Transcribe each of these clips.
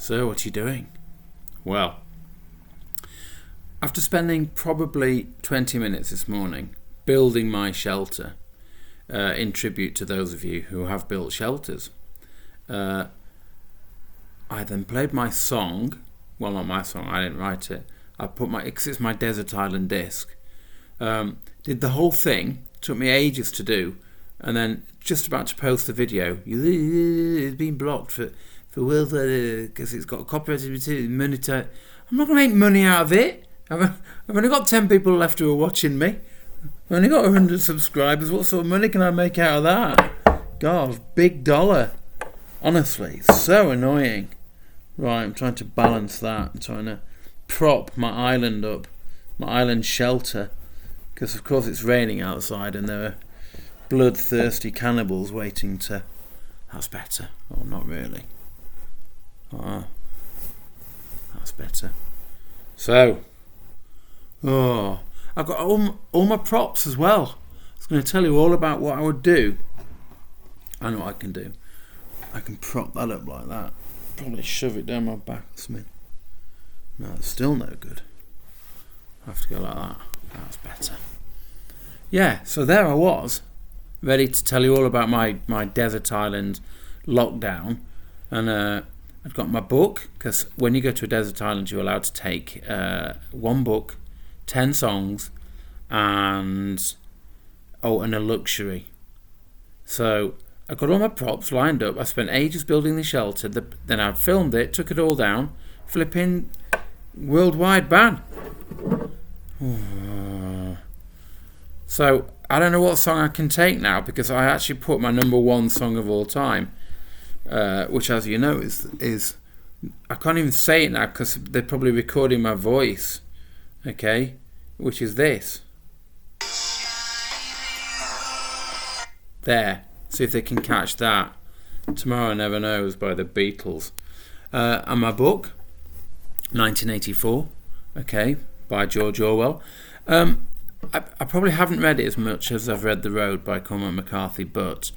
So, what are you doing? Well, after spending probably 20 minutes this morning building my shelter, in tribute to those of you who have built shelters, I then played my song. Well, not my song, I didn't write it. I put it's my Desert Island disc. Did the whole thing, took me ages to do, and then just about to post the video, it's been blocked for world because it's got copyrighted material. I'm not going to make money out of it. I've only got 10 people left who are watching me. I've only got 100 subscribers. What sort of money can I make out of that? God, big dollar. Honestly, it's so annoying. Right, I'm trying to balance that. I'm trying to prop my island up, my island shelter, because of course it's raining outside and there are bloodthirsty cannibals waiting to... That's better. Oh, not really. That's better. So, I've got all my props as well. I was going to tell you all about what I would do. I know what I can do. I can prop that up like that. Probably shove it down my back or something. No, it's still no good. I have to go like that. That's better. Yeah, so there I was, ready to tell you all about my desert island lockdown. And I've got my book, because when you go to a desert island you're allowed to take one book, 10 songs, and a luxury. So I got all my props lined up. I spent ages building the shelter. Then I filmed it, took it all down, flipping worldwide ban. So I don't know what song I can take now, because I actually put my number one song of all time, which, as you know, is I can't even say it now because they're probably recording my voice. Okay, which is this. There. See if they can catch that. Tomorrow Never Knows by the Beatles. And my book, 1984, okay, by George Orwell. I probably haven't read it as much as I've read The Road by Cormac McCarthy, but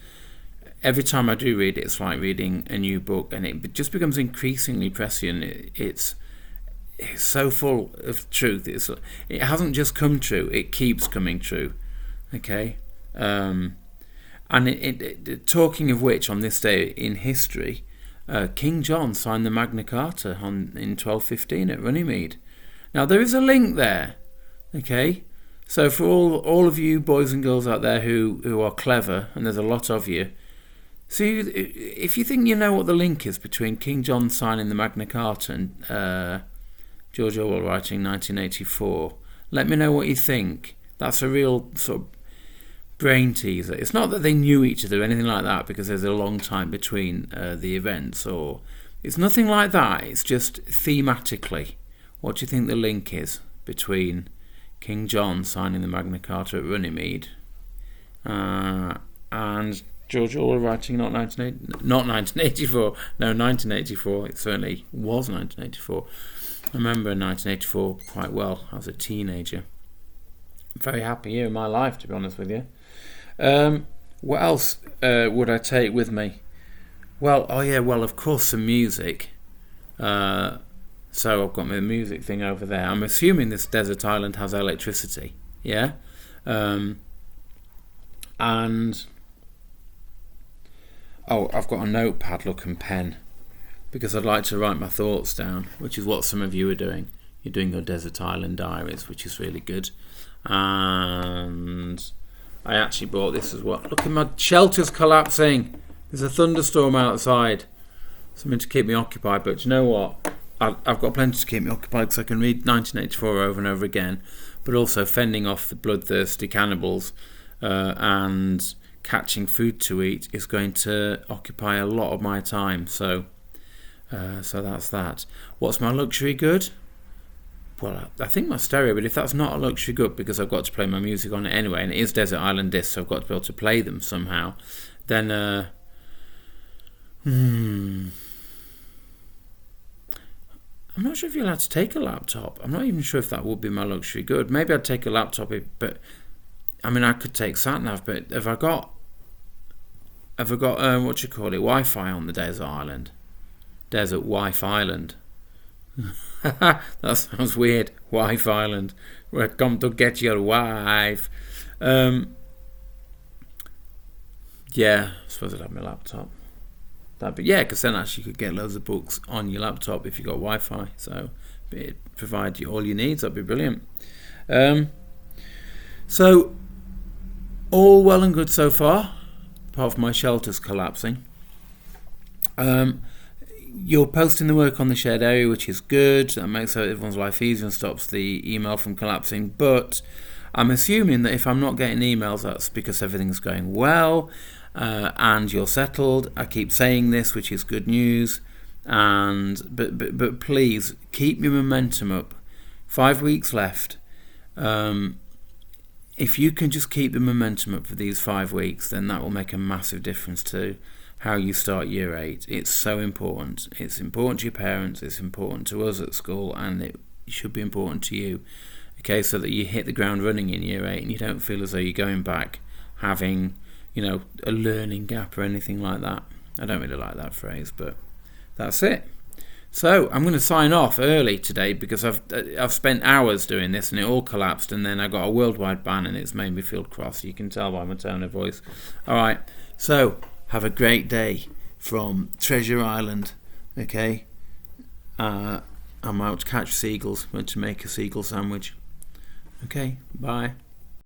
every time I do read it, it's like reading a new book, and it just becomes increasingly prescient. It's so full of truth. It hasn't just come true, it keeps coming true, okay? And talking of which, on this day in history, King John signed the Magna Carta in 1215 at Runnymede. Now, there is a link there, okay? So for all of you boys and girls out there who are clever, and there's a lot of you, see, if you think you know what the link is between King John signing the Magna Carta and George Orwell writing 1984, let me know what you think. That's a real sort of brain teaser. It's not that they knew each other or anything like that, because there's a long time between the events, or it's nothing like that. It's just thematically, what do you think the link is between King John signing the Magna Carta at Runnymede and George Orwell writing not 1984, no, 1984. It certainly was 1984. I remember 1984 quite well. I was a teenager. Very happy year in my life, to be honest with you. What else would I take with me? Well, of course, some music. So I've got my music thing over there. I'm assuming this desert island has electricity, yeah? And I've got a notepad, look, and pen, because I'd like to write my thoughts down, which is what some of you are doing. You're doing your desert island diaries, which is really good. And I actually bought this as well. Look at my shelter's collapsing. There's a thunderstorm outside. Something to keep me occupied. But you know what? I've got plenty to keep me occupied, because I can read 1984 over and over again, but also fending off the bloodthirsty cannibals and catching food to eat is going to occupy a lot of my time. So that's that. What's my luxury good? Well, I think my stereo, but if that's not a luxury good, because I've got to play my music on it anyway, and it is Desert Island discs, so I've got to be able to play them somehow, then I'm not sure if you're allowed to take a laptop. I'm not even sure if that would be my luxury good. Maybe I'd take a laptop, but I mean, I could take sat-nav, but have I got what you call it, Wi-Fi on the desert island? desert wife island. That sounds weird. Wife island. Where come to get your wife. Yeah, I suppose I'd have my laptop. Because then actually you could get loads of books on your laptop if you got Wi-Fi. So it provide you all your needs. That'd be brilliant. So all well and good so far, apart from my shelters collapsing. You're posting the work on the shared area, which is good. That makes everyone's life easier and stops the email from collapsing. But I'm assuming that if I'm not getting emails, that's because everything's going well and you're settled. I keep saying this, which is good news. But please keep your momentum up. 5 weeks left. If you can just keep the momentum up for these 5 weeks, then that will make a massive difference to how you start year 8. It's so important. It's important to your parents, it's important to us at school, and it should be important to you. Okay, so that you hit the ground running in year 8 and you don't feel as though you're going back having, a learning gap or anything like that. I don't really like that phrase, but that's it. So I'm going to sign off early today because I've spent hours doing this and it all collapsed, and then I got a worldwide ban and it's made me feel cross. You can tell by my tone of voice. All right, so have a great day from Treasure Island. Okay, I'm out to catch seagulls. Went to make a seagull sandwich. Okay, bye.